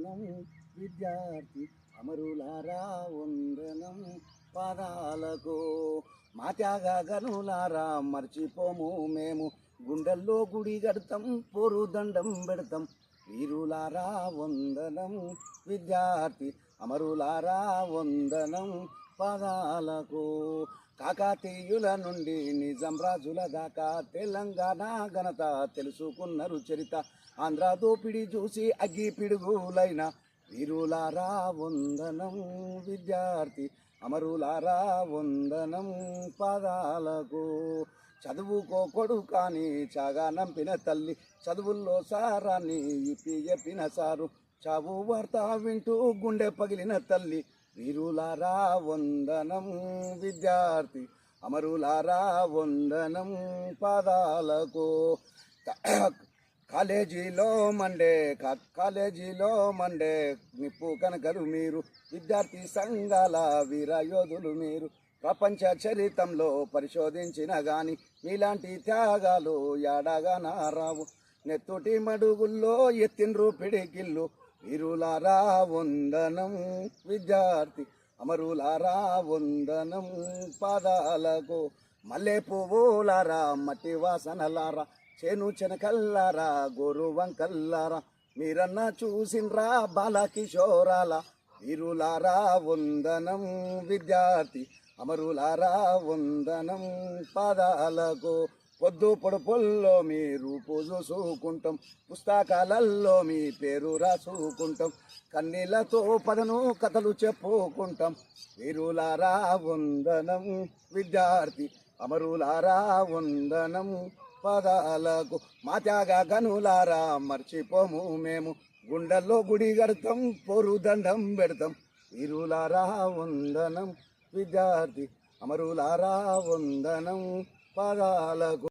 వందనం విద్యార్థి అమరులారా వందనం పాదాలకు. మా త్యాగ గనులారా మర్చిపోము మేము, గుండెల్లో గుడి కడతాం పోరు దండం పెడతాం. వీరులారా వందనం విద్యార్థి అమరులారా వందనం పాదాలకు. కాకతీయుల నుండి నిజాం రాజుల దాకా తెలంగాణ ఘనత తెలుసుకున్నారు చరిత. ఆంధ్ర దోపిడి చూసి అగ్గి పిడుగులైన వీరులారా వందనం విద్యార్థి అమరులారా వందనం పాదాలకు. చదువుకోకొడు కానీ చాగా నంపిన తల్లి, చదువుల్లో సారాన్ని ఇప్పి చెప్పిన సారు. చావు వార్త వింటూ గుండె పగిలిన తల్లి, వీరులారా వందనం విద్యార్థి అమరులారా వందనం పాదాలకు. కాలేజీలో మండే నిప్పు కనకరు మీరు, విద్యార్థి సంఘాల వీరయోధులు మీరు. ప్రపంచ చరిత్రలో పరిశోధించిన గాని మీలాంటి త్యాగాలు యాడగా నారావు. నెత్తుటి మడుగుల్లో ఎత్తిండ్రు పిడికిల్లు, వీరులారా వందనం విద్యార్థి అమరులారా వందనం పాదాలకు. మల్లె పువ్వులారా మట్టి వాసనలారా చేను చెనకల్లారా గోరు వంకల్లారా, మీరన్న చూసిండ్రా బాలకిషోరాల. వీరులారా వందనం విద్యార్థి అమరులారా వందనం పాదాలకు. పొద్దు పొడుపుల్లో మీ రూపు చూసుకుంటాం, పుస్తకాలల్లో మీ పేరు రాసుకుంటాం, కన్నీళ్లతో పదను కథలు చెప్పుకుంటాం. వీరులారా వందనం విద్యార్థి అమరులారా వందనం పాదాలకు. మా త్యాగ గనులారా మర్చిపోము మేము, గుండెల్లో గుడి కడతాం పోరు దండం పెడతాం. వీరులారా వందనం విద్యార్థి అమరులారా వందనం పాదాలకు.